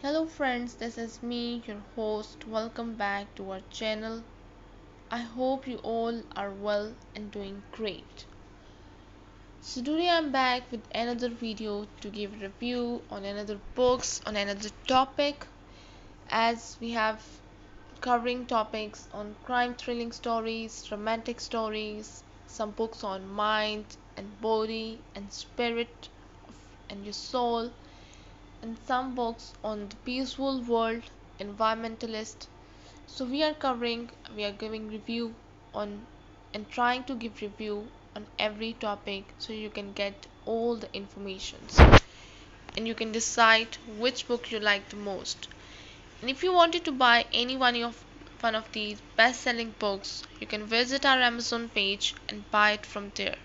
Hello friends, this is me, your host. Welcome back to our channel. I hope you all are well and doing great. So today I'm back with another video to give a review on another books on another topic, as we have covering topics on crime thrilling stories, romantic stories, some books on mind and body and spirit and your soul, and some books on the peaceful world, environmentalist. So we are giving review on and trying to give review on every topic so you can get all the informations and you can decide which book you like the most. And if you wanted to buy any one of these best-selling books, you can visit our Amazon page and buy it from there.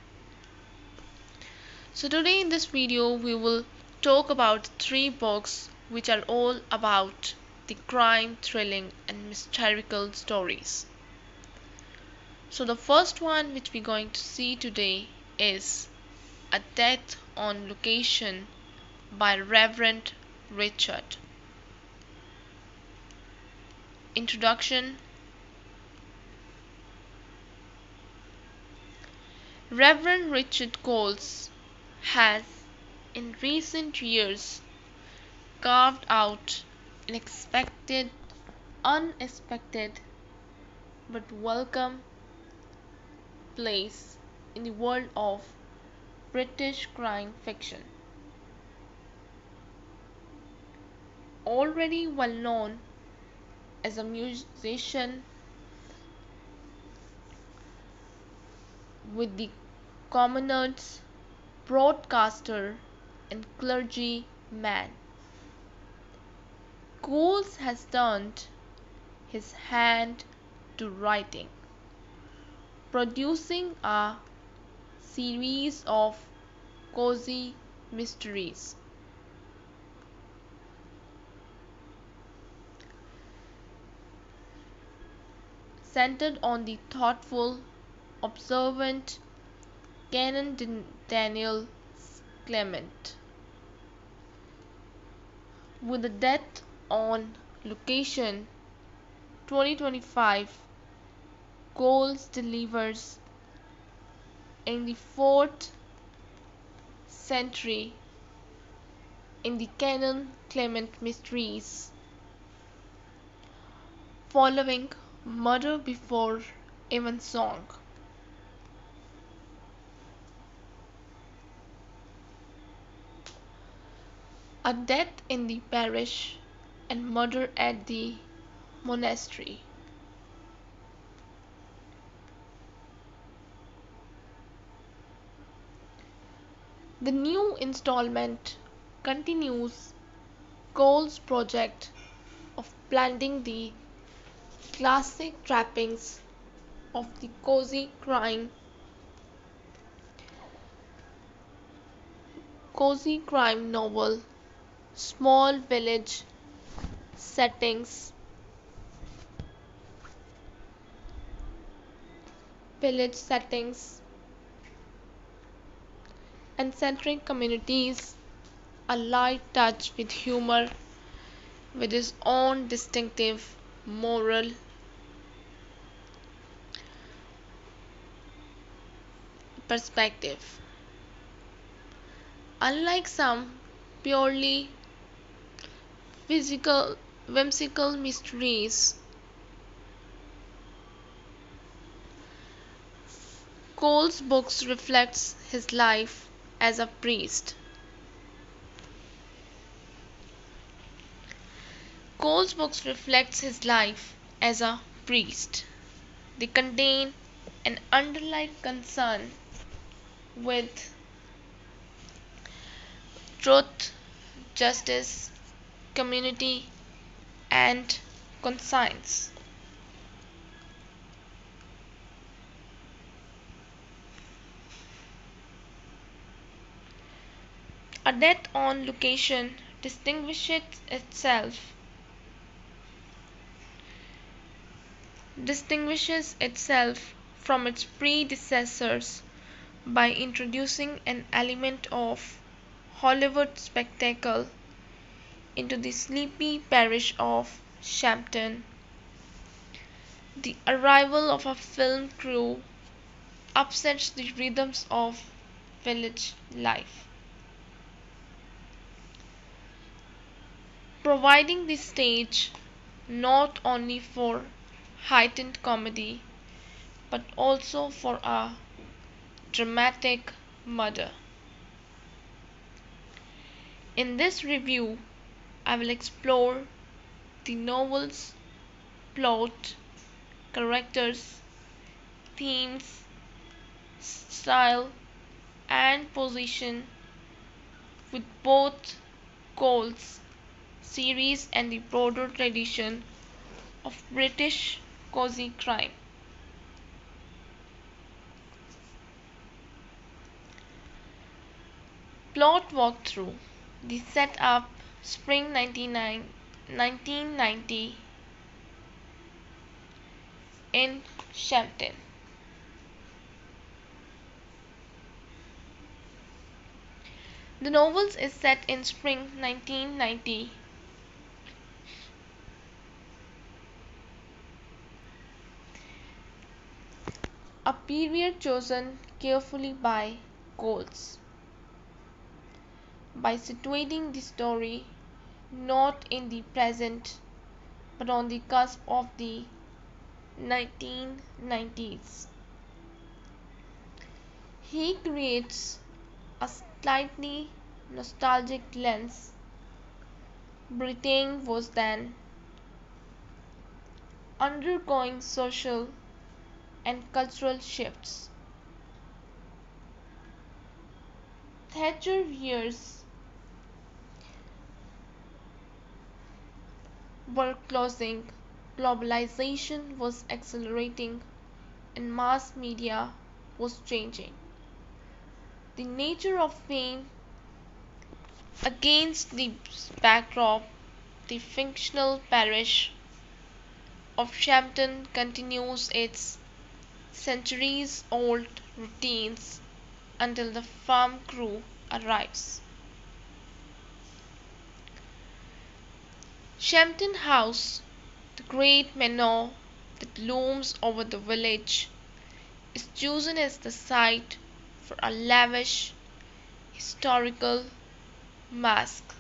So today in this video we will talk about three books which are all about the crime, thrilling and mystical stories. So the first one which we're going to see today is A Death on Location by Reverend Richard. Introduction. Reverend Richard Coles has in recent years carved out an unexpected but welcome place in the world of British crime fiction. Already well known as a musician with the commoners, broadcaster, and clergyman, Coles has turned his hand to writing, producing a series of cozy mysteries. Centered on the thoughtful, observant Canon Daniel Clement. With A Death on Location 2025, Coles delivers in the 4th century in the Canon Clement mysteries, following Murder Before Evensong. A Death in the Parish and Murder at the Monastery. The new installment continues Cole's project of blending the classic trappings of the cozy crime novel, small settings, village settings, and centering communities, a light touch with humor, with his own distinctive moral perspective. Unlike some purely physical, whimsical mysteries, Cole's books reflects his life as a priest. Cole's books reflects his life as a priest. They contain an underlying concern with truth, justice, community, and conscience. A Death on Location distinguishes itself from its predecessors by introducing an element of Hollywood spectacle into the sleepy parish of Champton. The arrival of a film crew upsets the rhythms of village life, providing the stage not only for heightened comedy but also for a dramatic murder. In this review, I will explore the novel's plot, characters, themes, style, and position with both Cole's series and the broader tradition of British cozy crime. Plot walkthrough. The setup spring 1990 in Champton. The novel is set in spring 1990, a period chosen carefully by Coles, by situating the story not in the present but on the cusp of the 1990s. He creates a slightly nostalgic lens. Britain was then undergoing social and cultural shifts. Thatcher years were closing, globalization was accelerating, and mass media was changing. The nature of fame against the backdrop, the fictional parish of Champton continues its centuries-old routines until the farm crew arrives. Champton House, the great manor that looms over the village, is chosen as the site for a lavish historical masque.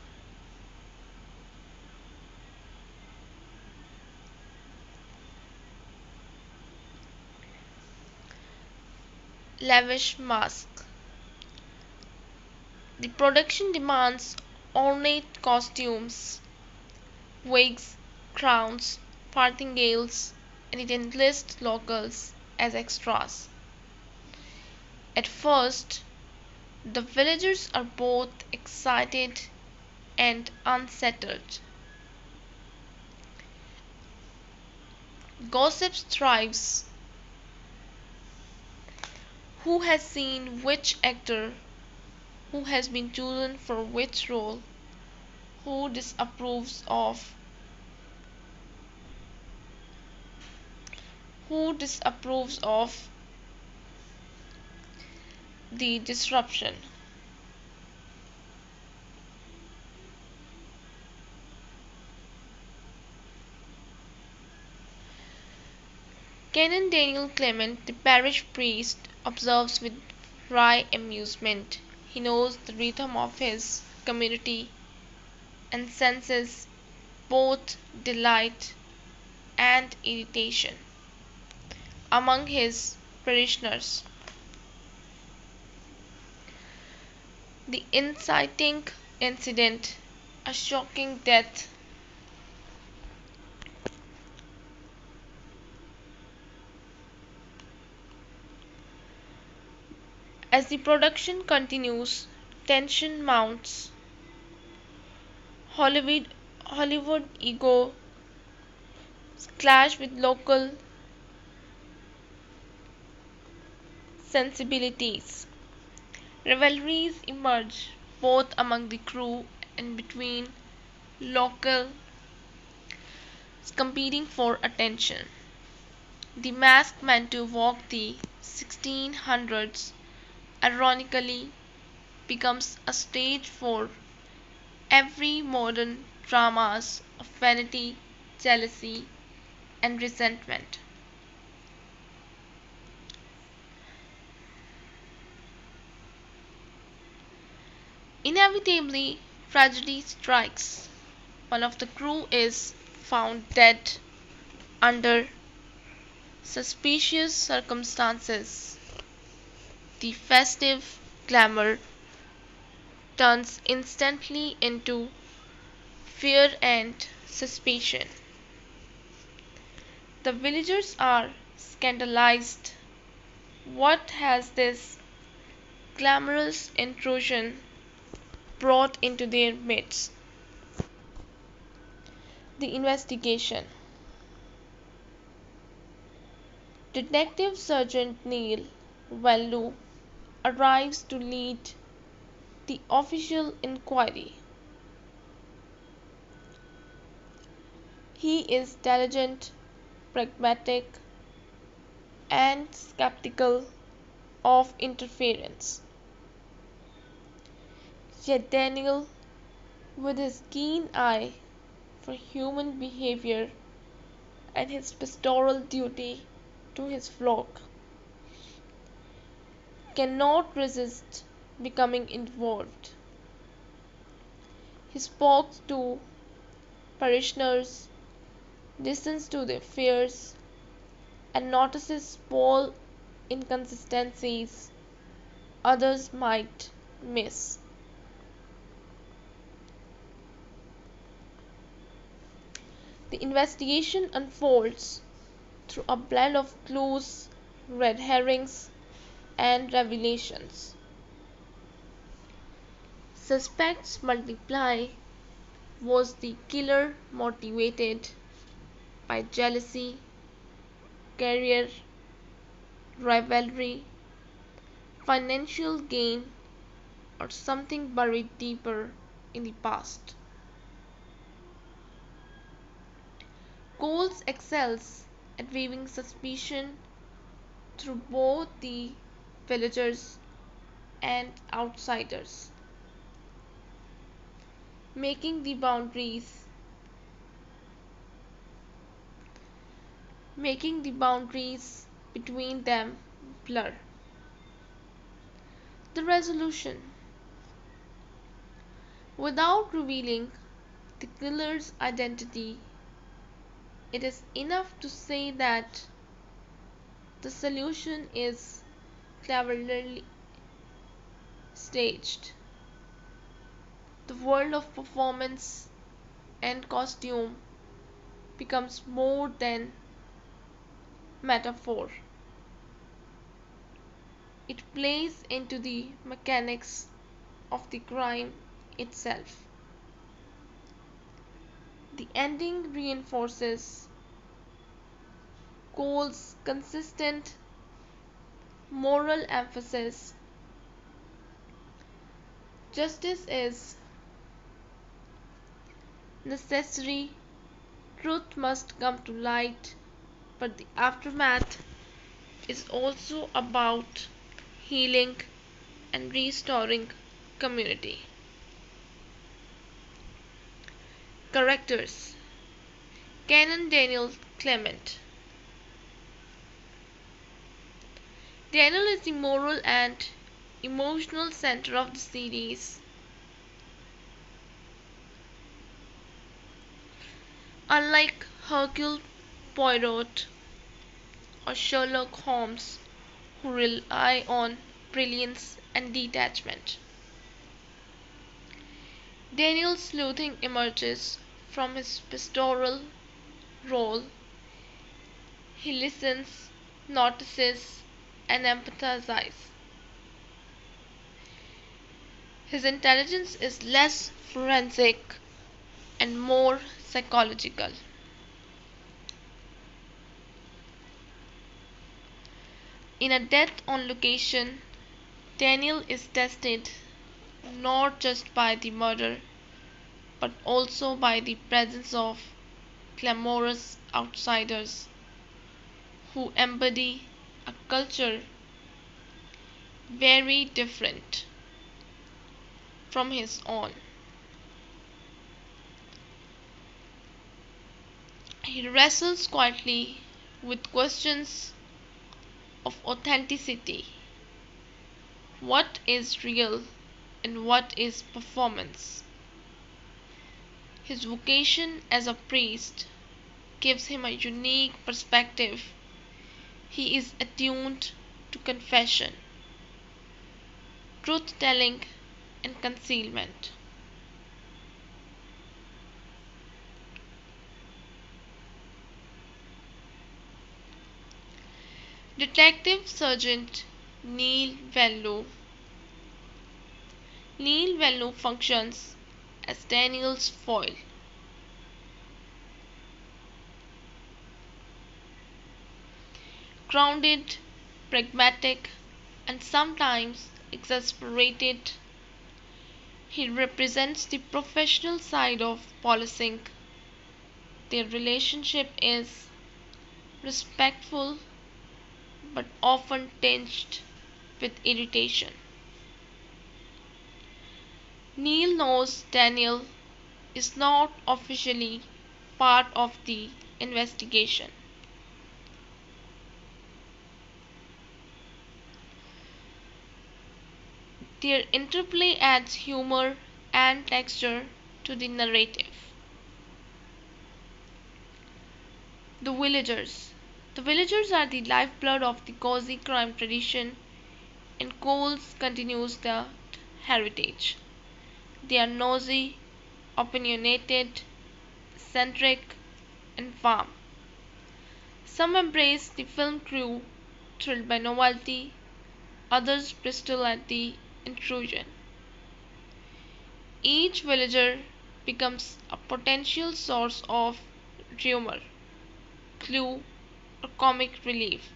Lavish masque. The production demands ornate costumes, wigs, crowns, farthingales, and it enlists locals as extras. At first, the villagers are both excited and unsettled. Gossip thrives. Who has seen which actor? Who has been chosen for which role? Who disapproves of? Who disapproves of the disruption? Canon Daniel Clement, the parish priest, observes with wry amusement. He knows the rhythm of his community and senses both delight and irritation among his parishioners. The inciting incident, a shocking death, as the production continues, tension mounts. Hollywood ego clash with local sensibilities. Rivalries emerge both among the crew and between locals competing for attention. The masked man to walk the 1600s ironically becomes a stage for every modern dramas of vanity, jealousy, and resentment. Inevitably, tragedy strikes. One of the crew is found dead under suspicious circumstances. The festive glamour turns instantly into fear and suspicion. The villagers are scandalized. What has this glamorous intrusion brought into their midst? The investigation. Detective Sergeant Neil Vanloo arrives to lead the official inquiry. He is diligent, pragmatic, and skeptical of interference. Yet Daniel, with his keen eye for human behavior and his pastoral duty to his flock, cannot resist becoming involved. He spoke to parishioners, listens to their fears, and notices small inconsistencies others might miss. The investigation unfolds through a blend of clues, red herrings, and revelations. Suspects multiply. Was the killer motivated by jealousy, career, rivalry, financial gain, or something buried deeper in the past? Coles excels at weaving suspicion through both the villagers and outsiders, making the boundaries between them blur. The resolution. Without revealing the killer's identity, it is enough to say that the solution is cleverly staged. The world of performance and costume becomes more than metaphor. It plays into the mechanics of the crime itself. The ending reinforces Cole's consistent moral emphasis. Justice is necessary, truth must come to light, but the aftermath is also about healing and restoring community. Characters. Canon Daniel Clement. Daniel is the moral and emotional center of the series. Unlike Hercule Poirot or Sherlock Holmes, who rely on brilliance and detachment, Daniel's sleuthing emerges from his pastoral role. He listens, notices, and empathizes. His intelligence is less forensic and more psychological. In a death on location, Daniel is tested not just by the murder but also by the presence of glamorous outsiders who embody a culture very different from his own. He wrestles quietly with questions of authenticity. What is real and what is performance? His vocation as a priest gives him a unique perspective. He is attuned to confession, truth telling, and concealment. Detective Sergeant Neil Vanloo. Neil Vanloo functions as Daniel's foil. Grounded, pragmatic, and sometimes exasperated, he represents the professional side of policing. Their relationship is respectful but often tinged with irritation. Neil knows Daniel is not officially part of the investigation. Their interplay adds humor and texture to the narrative. The villagers. The villagers are the lifeblood of the cozy crime tradition, and Coles continues that heritage. They are nosy, opinionated, eccentric, and warm. Some embrace the film crew, thrilled by novelty, others bristle at the intrusion. Each villager becomes a potential source of humor, clue, or comic relief.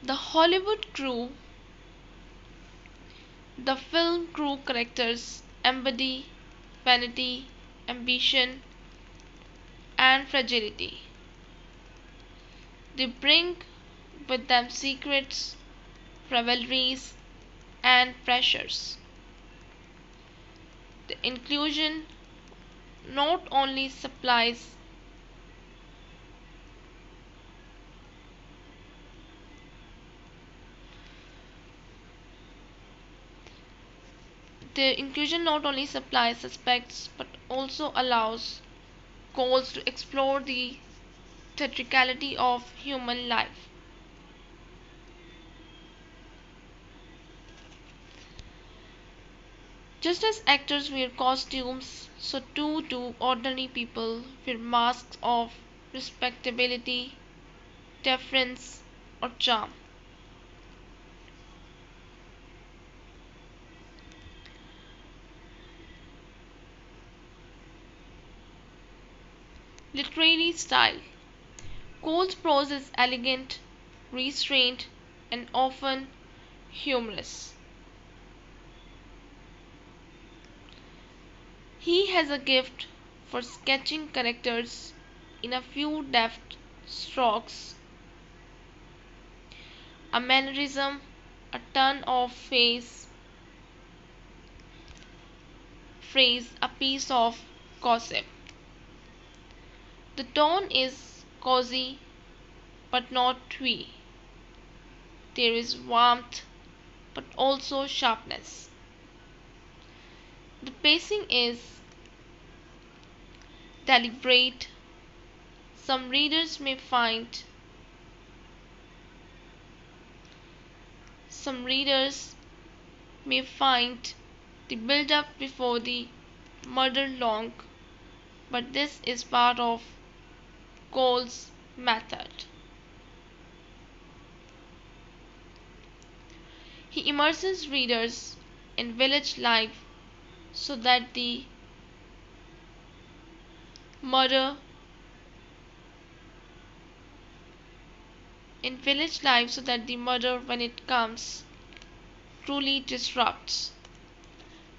The Hollywood crew. The film crew characters embody vanity, ambition, and fragility. They bring with them secrets, rivalries, and pressures. The inclusion not only supplies suspects but also allows Coles to explore the theatricality of human life. Just as actors wear costumes, so too do ordinary people wear masks of respectability, deference, or charm. Literary style. Cole's prose is elegant, restrained, and often humorous. He has a gift for sketching characters in a few deft strokes, a mannerism, a turn of phrase, a piece of gossip. The tone is cozy but not twee. There is warmth but also sharpness. The pacing is deliberate. Some readers may find some readers may find the build up before the murder long, but this is part of Cole's method. He immerses readers in village life so that the murder when it comes truly disrupts.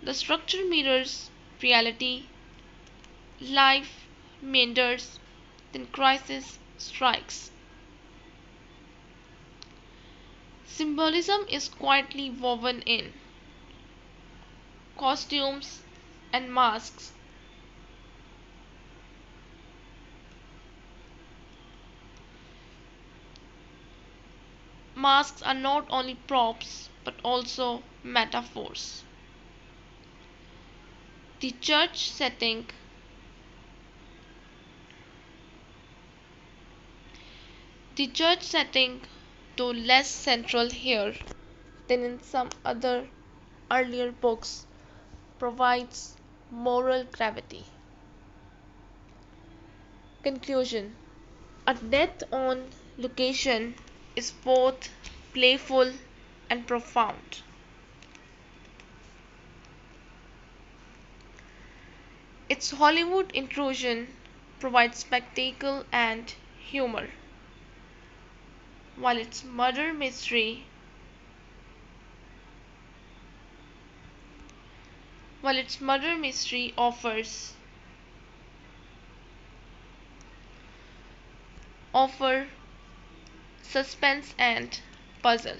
The structure mirrors reality, life meanders, then crisis strikes. Symbolism is quietly woven in. costumes, and masks. Masks are not only props but also metaphors. The church setting The church setting, though less central here than in some other earlier books, provides moral gravity. Conclusion: A death on location is both playful and profound. Its Hollywood intrusion provides spectacle and humor, while its murder mystery offer suspense and puzzle.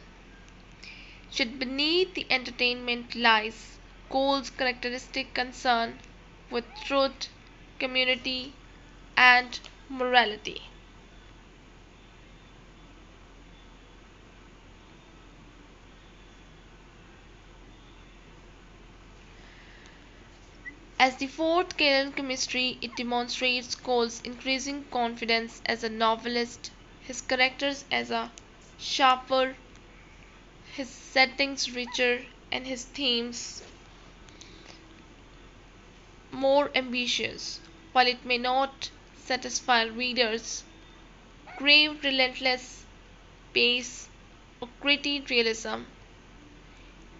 Yet beneath the entertainment lies Cole's characteristic concern with truth, community, and morality. As the fourth Canon chemistry, it demonstrates Cole's increasing confidence as a novelist, his characters as a sharper, his settings richer, and his themes more ambitious. While it may not satisfy readers, crave relentless pace or gritty realism,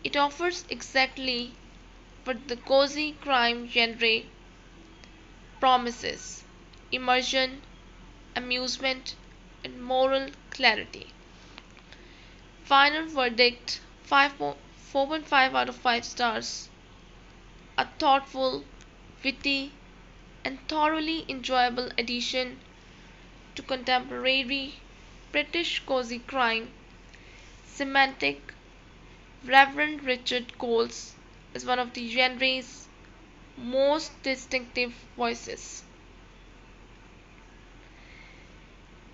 it offers exactly what the cozy crime genre promises: immersion, amusement, and moral clarity. Final verdict: 4.5 out of 5 stars. A thoughtful, witty, and thoroughly enjoyable addition to contemporary British cozy crime. Semantic Reverend Richard Coles is one of the genre's most distinctive voices.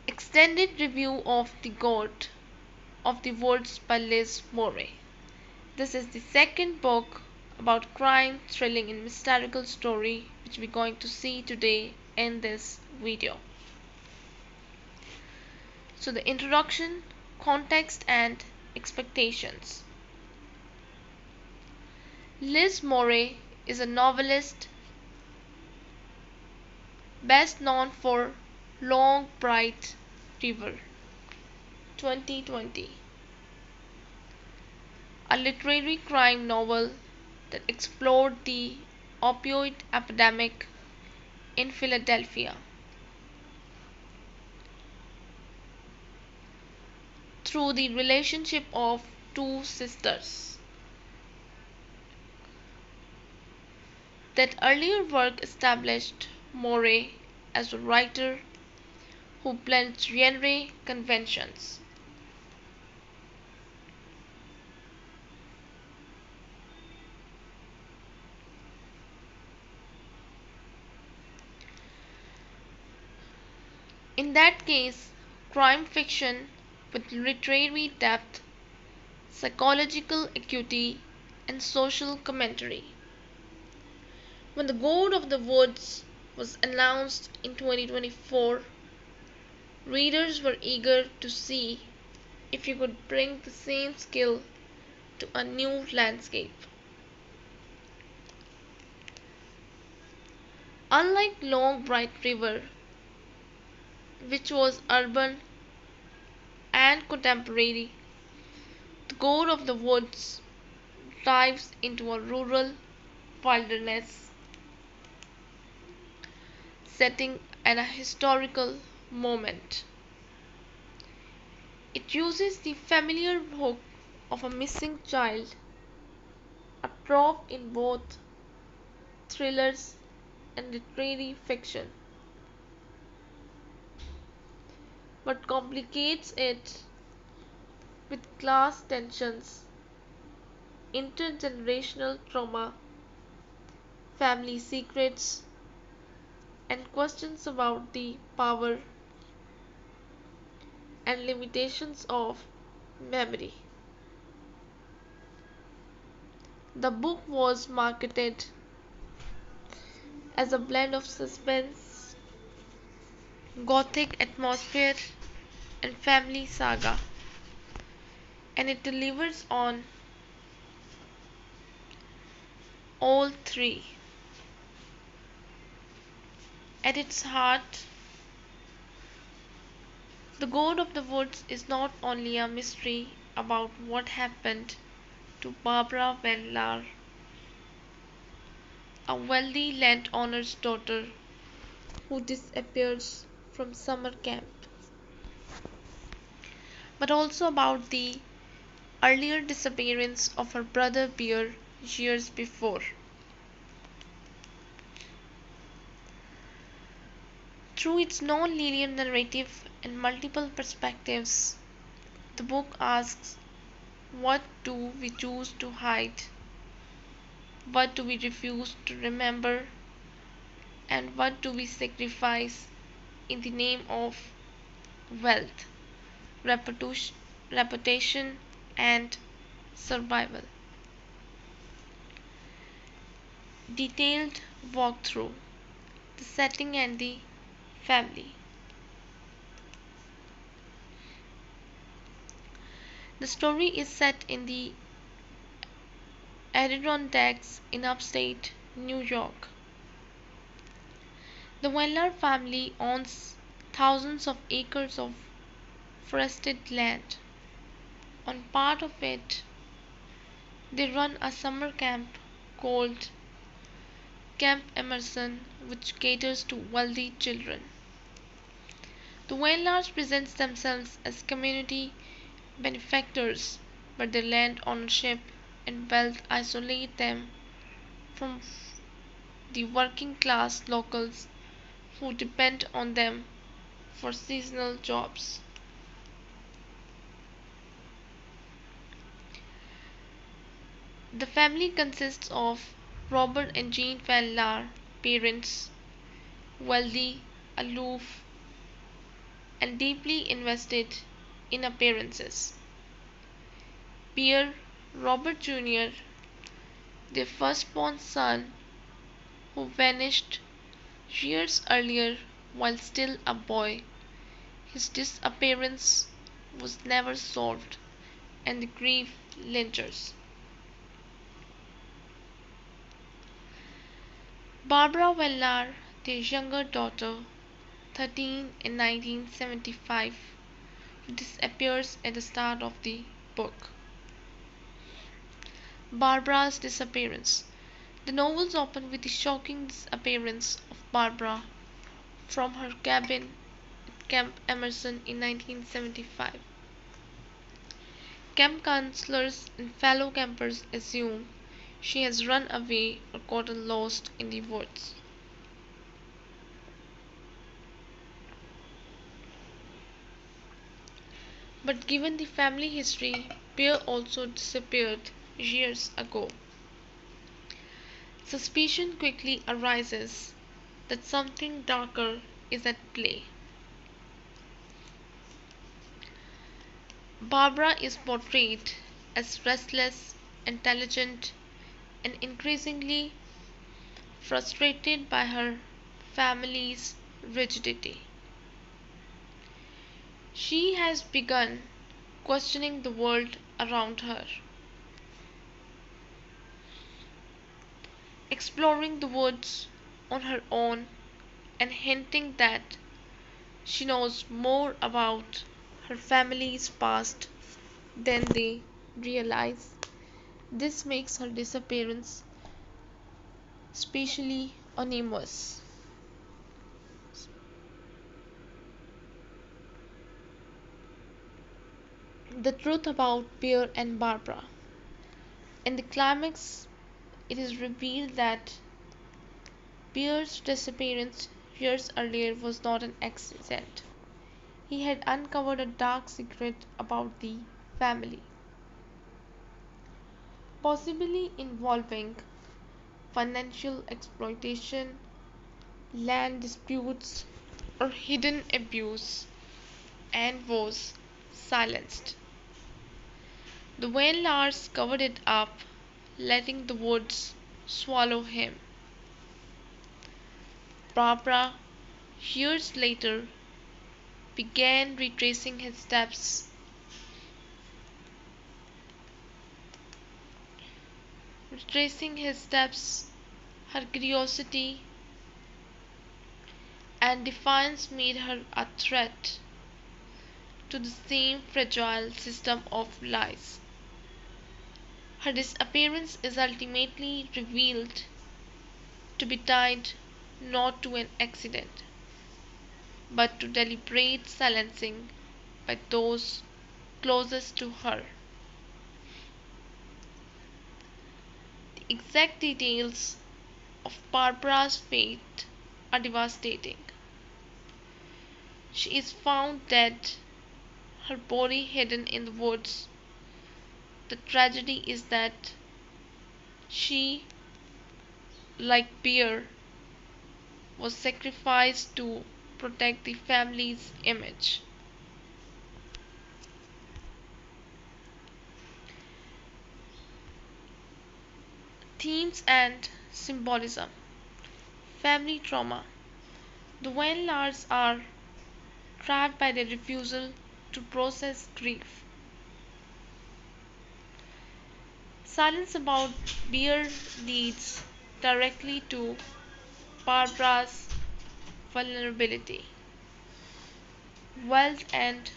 Extended review of The God of the Woods by Liz Murray. This is the second book about crime, thrilling, and mystical story which we're going to see today in this video. So, the introduction, context, and expectations. Liz Murray is a novelist best known for Long Bright River 2020, a literary crime novel that explored the opioid epidemic in Philadelphia through the relationship of two sisters. That earlier work established Murray as a writer who blends genre conventions. In that case, crime fiction with literary depth, psychological acuity, and social commentary. When The God of the Woods was announced in 2024, readers were eager to see if you could bring the same skill to a new landscape. Unlike Long Bright River, which was urban and contemporary, The God of the Woods dives into a rural wilderness setting and a historical moment. It uses the familiar hook of a missing child, a trope in both thrillers and literary fiction, but complicates it with class tensions, intergenerational trauma, family secrets, and questions about the power and limitations of memory. The book was marketed as a blend of suspense, gothic atmosphere, and family saga, and it delivers on all three. At its heart, The God of the Woods is not only a mystery about what happened to Barbara Van Laar, a wealthy landowner's daughter who disappears from summer camp, but also about the earlier disappearance of her brother Bear years before. Through its non-linear narrative and multiple perspectives, the book asks, what do we choose to hide? What do we refuse to remember? And what do we sacrifice in the name of wealth, reputation, and survival? Detailed walkthrough, the setting and the family. The story is set in the Adirondacks in upstate New York. The Van Laar family owns thousands of acres of forested land. On part of it, they run a summer camp called Camp Emerson, which caters to wealthy children. The Van Laars present themselves as community benefactors, but their land ownership and wealth isolate them from the working class locals who depend on them for seasonal jobs. The family consists of Robert and Jean Van Laar, parents, wealthy, aloof, and deeply invested in appearances. Pierre, Robert Jr., their firstborn son, who vanished years earlier while still a boy. His disappearance was never solved, and the grief lingers. Barbara Van Laar, their younger daughter, 13 in 1975, who disappears at the start of the book. Barbara's disappearance. The novels open with the shocking disappearance of Barbara from her cabin at Camp Emerson in 1975. Camp counselors and fellow campers assume she has run away or gotten lost in the woods. But given the family history, Bear also disappeared years ago. Suspicion quickly arises that something darker is at play. Barbara is portrayed as restless, intelligent, and increasingly frustrated by her family's rigidity. She has begun questioning the world around her, exploring the woods on her own, and hinting that she knows more about her family's past than they realize. This makes her disappearance especially ominous. The truth about Pierre and Barbara. In the climax, it is revealed that Pierre's disappearance years earlier was not an accident. He had uncovered a dark secret about the family, possibly involving financial exploitation, land disputes, or hidden abuse, and was silenced. The Van Laars covered it up, letting the woods swallow him. Barbara, years later, began retracing his steps. Her curiosity and defiance made her a threat to the same fragile system of lies. Her disappearance is ultimately revealed to be tied not to an accident, but to deliberate silencing by those closest to her. The exact details of Barbara's fate are devastating. She is found dead, her body hidden in the woods. The tragedy is that she, like Bear, was sacrificed to protect the family's image. Themes and symbolism. Family trauma. The Van Laars are trapped by their refusal to process grief. Silence about Bear leads directly to Barbara's vulnerability, wealth, and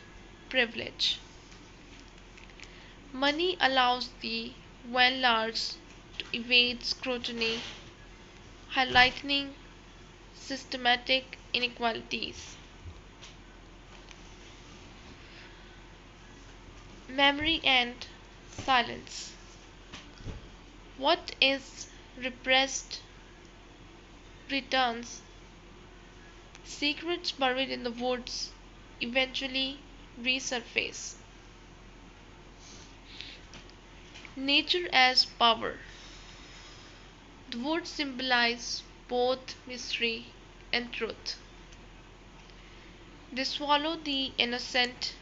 privilege. Money allows the Van Laars to evade scrutiny, highlighting systematic inequalities. Memory and silence. What is repressed returns. Secrets buried in the woods eventually resurface. Nature as power. The woods symbolize both mystery and truth. They swallow the innocent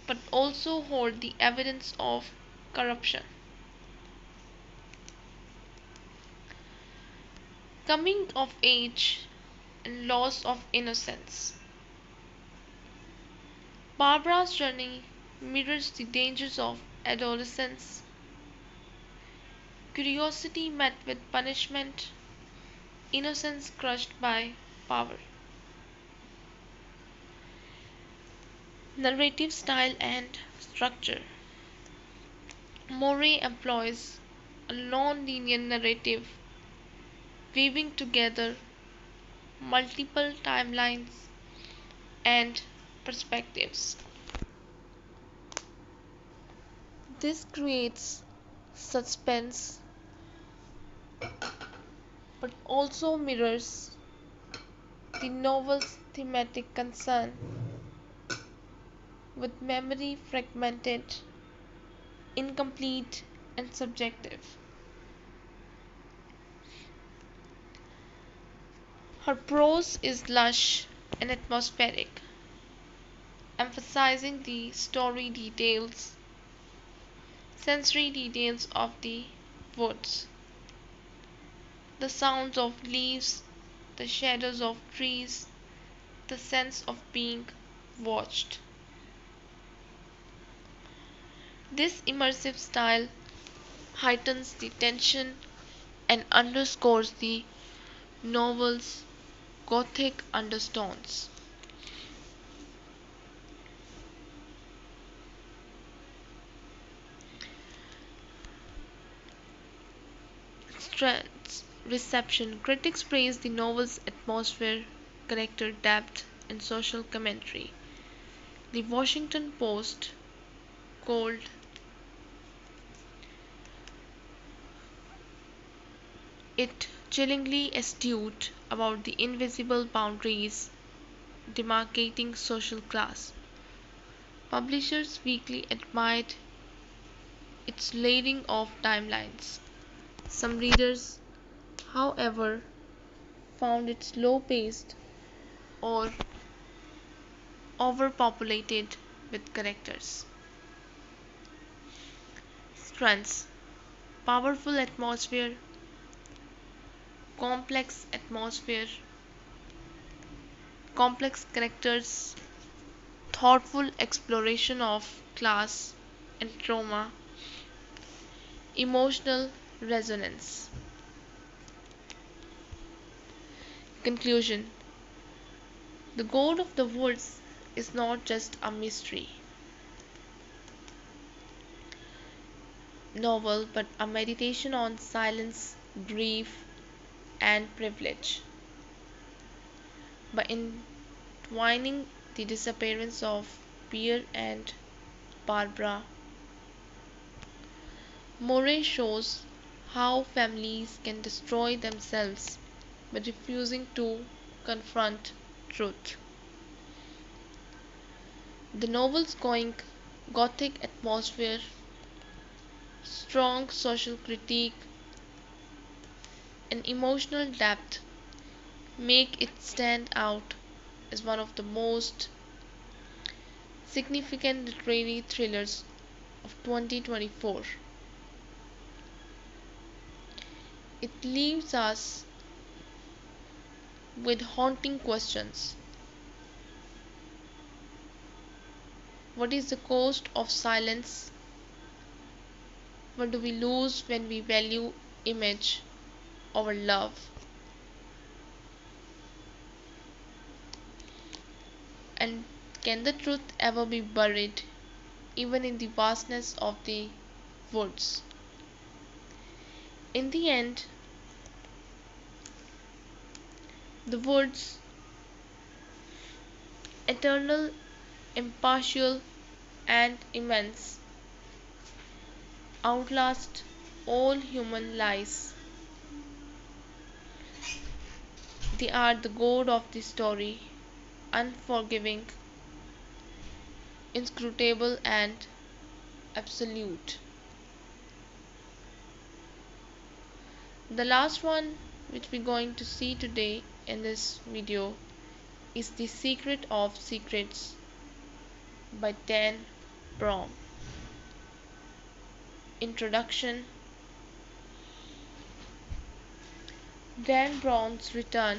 but also hold the evidence of corruption. Coming of age and loss of innocence. Barbara's journey mirrors the dangers of adolescence. Curiosity met with punishment, innocence crushed by power. Narrative style and structure. Moray employs a non-linear narrative, weaving together multiple timelines and perspectives. This creates suspense but also mirrors the novel's thematic concern with memory fragmented, incomplete, and subjective. Her prose is lush and atmospheric, emphasizing the sensory details of the woods, the sounds of leaves, the shadows of trees, the sense of being watched. This immersive style heightens the tension and underscores the novel's Gothic undertones. Strengths. Reception. Critics praise the novel's atmosphere, character depth, and social commentary. The Washington Post called it chillingly astute about the invisible boundaries demarcating social class. Publishers Weekly admired its layering of timelines. Some readers however, found it slow paced or overpopulated with characters. Strengths: powerful atmosphere, complex atmosphere, complex characters, thoughtful exploration of class and trauma, emotional resonance. Conclusion: The God of the Woods is not just a mystery novel but a meditation on silence, grief, and privilege. By entwining the disappearance of Pierre and Barbara, Moray shows how families can destroy themselves by refusing to confront truth. The novel's going gothic atmosphere, strong social critique, and emotional depth make it stand out as one of the most significant literary thrillers of 2024. It leaves us with haunting questions. What is the cost of silence? What do we lose when we value image over love? And can the truth ever be buried, even in the vastness of the woods? In the end, the woods, eternal, impartial, and immense, outlast all human lies. They are the god of the story, unforgiving, inscrutable, and absolute. The last one which we're going to see today in this video is The Secret of Secrets by Dan Brown. Introduction. Dan Brown's return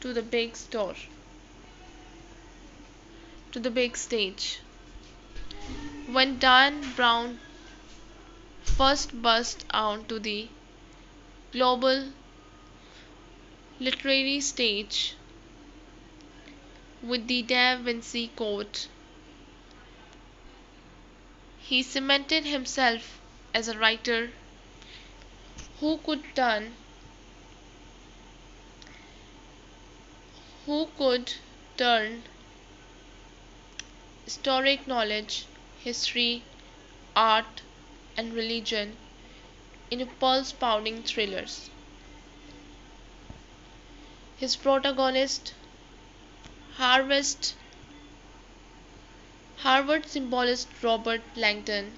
to the big store, to the big stage. When Dan Brown first burst onto the global literary stage with the Da Vinci Code, he cemented himself as a writer who could turn who could turn historic knowledge, history, art, and religion into pulse-pounding thrillers. His protagonist, Harvard symbolist Robert Langdon,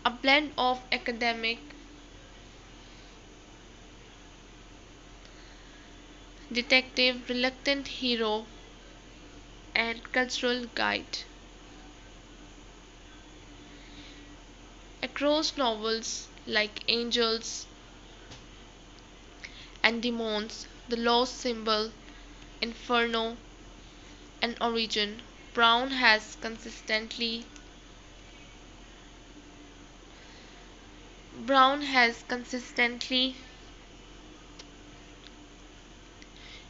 a blend of academic, detective, reluctant hero, and cultural guide. Across novels like Angels and Demons, The Lost Symbol, Inferno, and Origin, Brown has consistently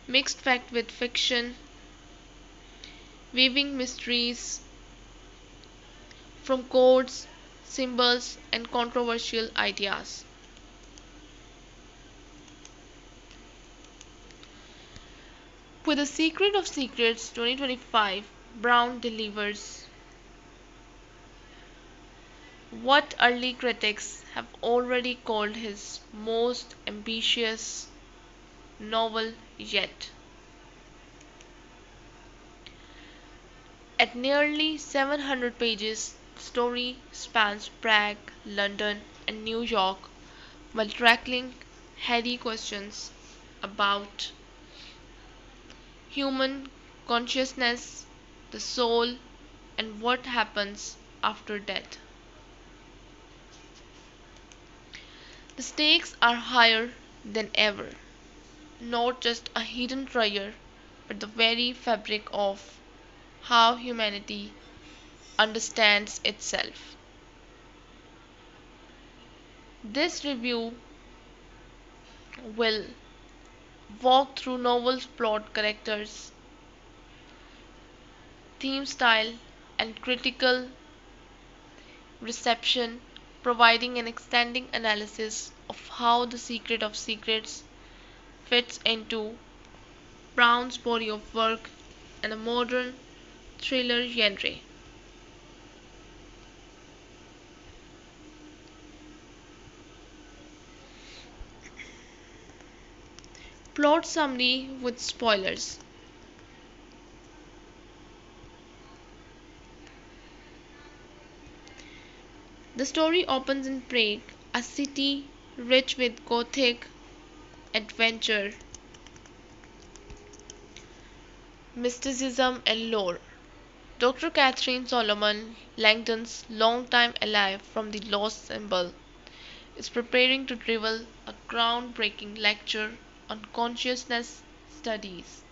mixed fact with fiction, weaving mysteries from codes, symbols, and controversial ideas. With The Secret of Secrets 2025, Brown delivers what early critics have already called his most ambitious novel yet. At nearly 700 pages, the story spans Prague, London, and New York while tackling heady questions about human consciousness, the soul, and what happens after death. The stakes are higher than ever, not just a hidden treasure, but the very fabric of how humanity understands itself. This review will walk through novel's plot, characters, theme style, and critical reception, providing an extending analysis of how The Secret of Secrets fits into Brown's body of work and a modern thriller genre. Plot summary with spoilers. The story opens in Prague, a city rich with Gothic adventure, mysticism, and lore. Dr. Catherine Solomon, Langdon's longtime ally from the Lost Symbol, is preparing to deliver a groundbreaking lecture on consciousness studies.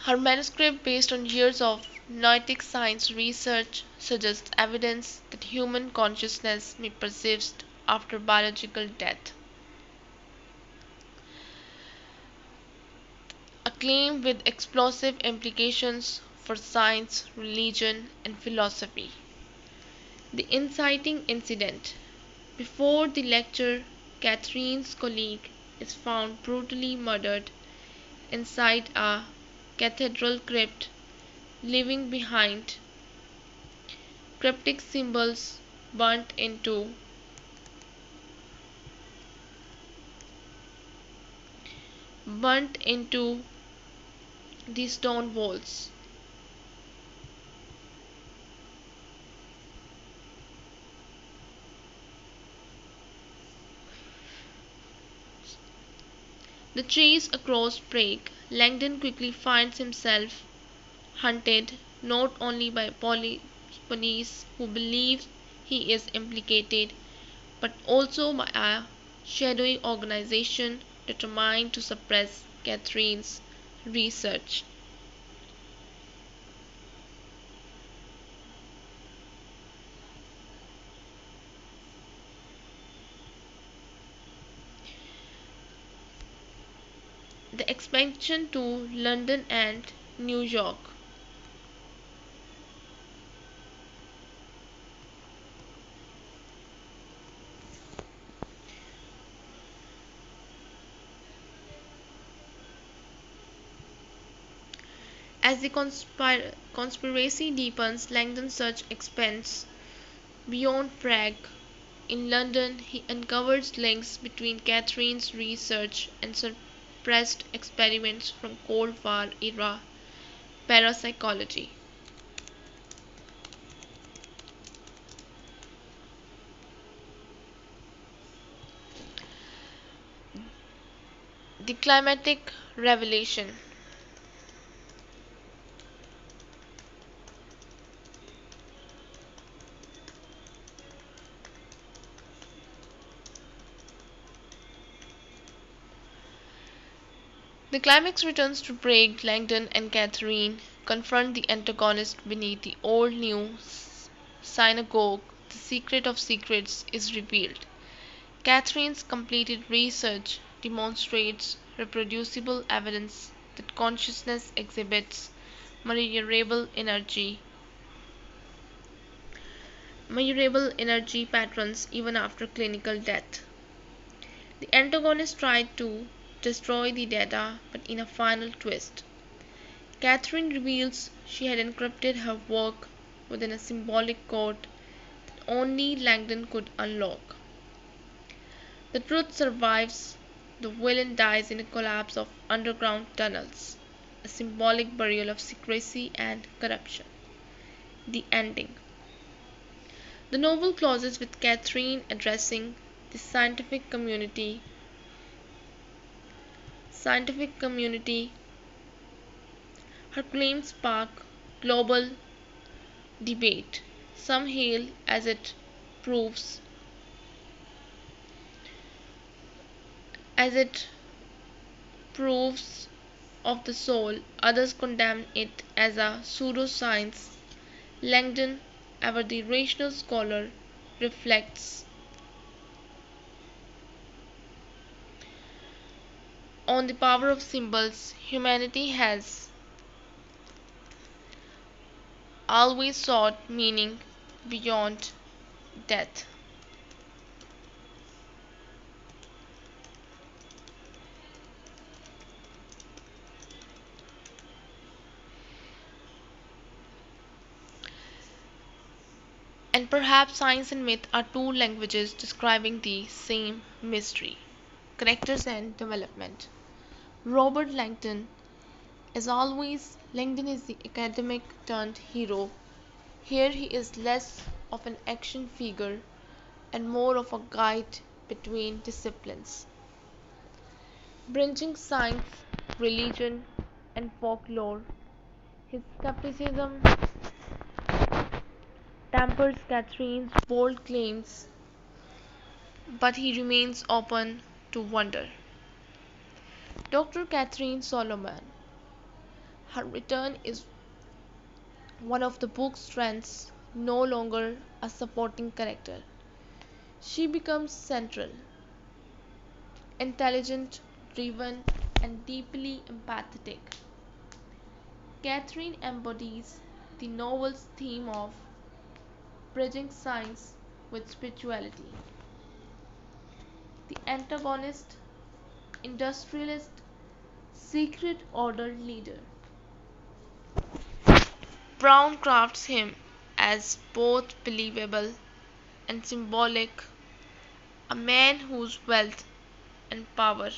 Her manuscript, based on years of noetic science research, suggests evidence that human consciousness may persist after biological death, a claim with explosive implications for science, religion, and philosophy. The inciting incident. Before the lecture, Catherine's colleague is found brutally murdered inside a cathedral crypt, leaving behind cryptic symbols burnt into the stone walls. The chase across Prague, Langdon quickly finds himself hunted not only by police who believe he is implicated, but also by a shadowy organization determined to suppress Catherine's research. The expansion to London and New York. As the conspiracy deepens, Langdon's search expands beyond Prague. In London, he uncovers links between Catherine's research and suppressed experiments from Cold War era parapsychology. The climatic revelation. The climax returns to Prague. Langdon and Catherine confront the antagonist beneath the old new synagogue. The secret of secrets is revealed. Catherine's completed research demonstrates reproducible evidence that consciousness exhibits measurable energy measurable energy patterns even after clinical death. The antagonist tried to destroy the data, but in a final twist, Catherine reveals she had encrypted her work within a symbolic code that only Langdon could unlock. The truth survives. The villain dies in a collapse of underground tunnels, a symbolic burial of secrecy and corruption. The ending. The novel closes with Catherine addressing the scientific community. Her claims spark global debate. Some hail proves as it proves of the soul, others condemn it as a pseudoscience. Langdon, ever the rational scholar, reflects on the power of symbols. Humanity has always sought meaning beyond death. And perhaps science and myth are two languages describing the same mystery. Characters and development. Robert Langdon, as always, Langdon is the academic turned hero. Here he is less of an action figure and more of a guide between disciplines, bridging science, religion, and folklore. His skepticism tempers Catherine's bold claims, but he remains open to wonder. Dr. Catherine Solomon. Her return is one of the book's strengths, no longer a supporting character. She becomes central, intelligent, driven, and deeply empathetic. Catherine embodies the novel's theme of bridging science with spirituality. The antagonist, industrialist, secret order leader. Brown crafts him as both believable and symbolic, a man whose wealth and power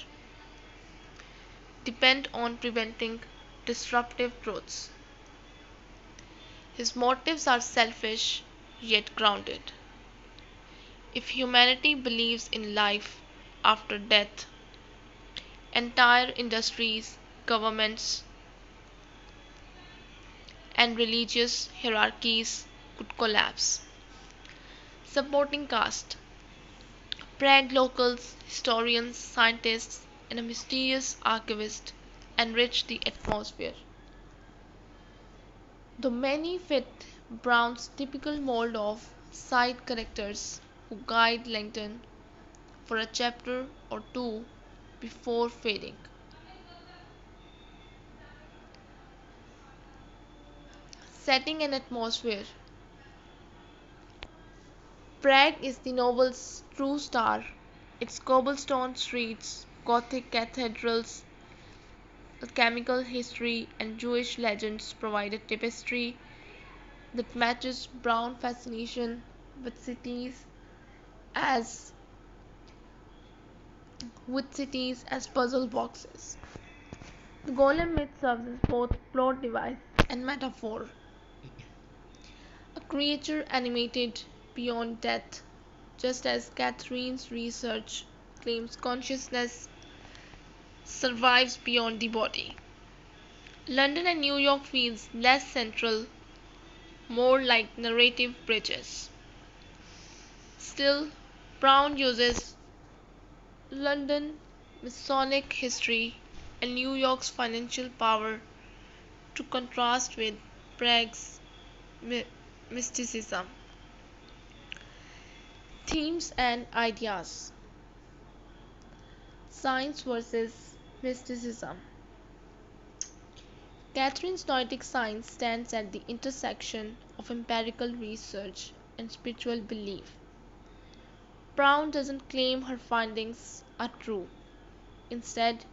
depend on preventing disruptive truths. His motives are selfish yet grounded. If humanity believes in life after death, entire industries, governments, and religious hierarchies could collapse. Supporting cast. Prague locals, historians, scientists, and a mysterious archivist enrich the atmosphere. Though many fit Brown's typical mold of side characters who guide Langdon for a chapter or two before fading. Setting and atmosphere. Prague is the novel's true star. Its cobblestone streets, Gothic cathedrals, alchemical history, and Jewish legends provide a tapestry that matches Brown's fascination with as cities as puzzle boxes. The golem myth serves as both plot device and metaphor, a creature animated beyond death, just as Catherine's research claims consciousness survives beyond the body. London and New York feels less central, more like narrative bridges. Still, Brown uses London Masonic history and New York's financial power to contrast with Prague's mysticism. Themes and ideas. Science versus mysticism. Catherine's Noetic science stands at the intersection of empirical research and spiritual belief. Brown doesn't claim her findings are true. Instead,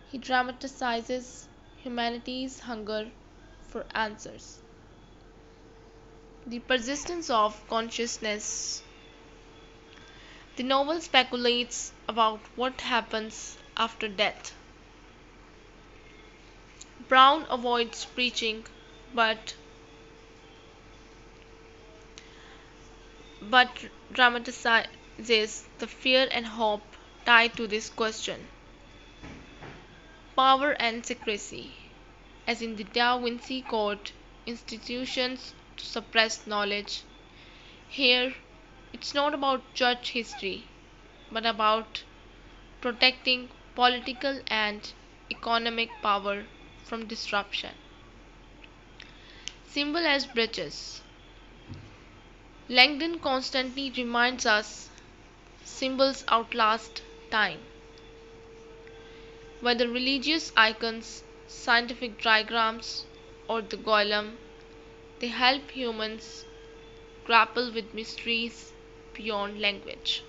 he dramatizes humanity's hunger for answers. The persistence of consciousness. The novel speculates about what happens after death. Brown avoids preaching, but dramatizes the fear and hope tied to this question. Power and secrecy, as in the Da Vinci Code, institutions to suppress knowledge. Here, it's not about church history, but about protecting political and economic power from disruption. Symbol as bridges. Langdon constantly reminds us symbols outlast time. Whether religious icons, scientific diagrams, or the golem, they help humans grapple with mysteries beyond language.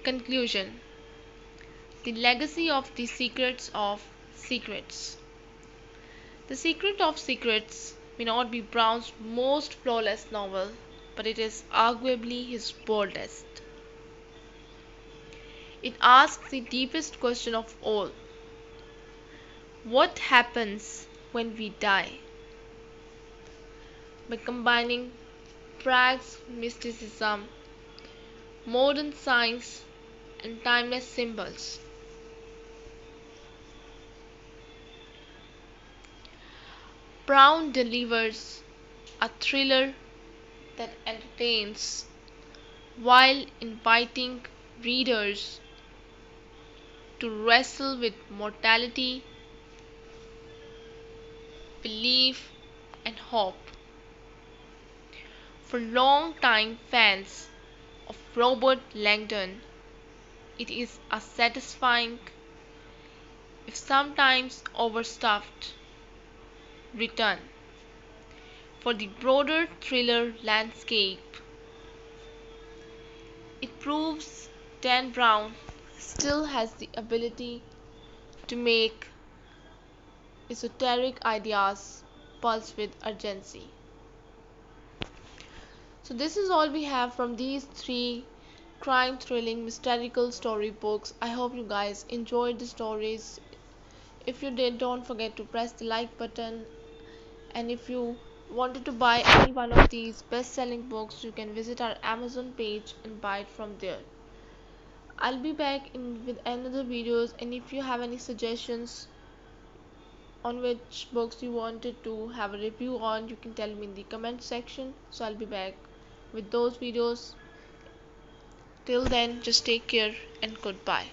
Conclusion. The legacy of the secrets of secrets. The Secret of Secrets may not be Brown's most flawless novel, but it is arguably his boldest. It asks the deepest question of all: what happens when we die? By combining Prague's mysticism, modern science, and timeless symbols, Brown delivers a thriller that entertains while inviting readers to wrestle with mortality, belief, and hope. For long-time fans of Robert Langdon, it is a satisfying, if sometimes overstuffed, return. For the broader thriller landscape, it proves Dan Brown still has the ability to make esoteric ideas pulse with urgency. So this is all we have from these three crime thrilling mystical storybooks. I hope you guys enjoyed the stories. If you did, don't forget to press the like button, and if you wanted to buy any one of these best selling books, you can visit our Amazon page and buy it from there. I'll be back with another videos, and if you have any suggestions on which books you wanted to have a review on, you can tell me in the comment section, so I'll be back with those videos. Till then, just take care and goodbye.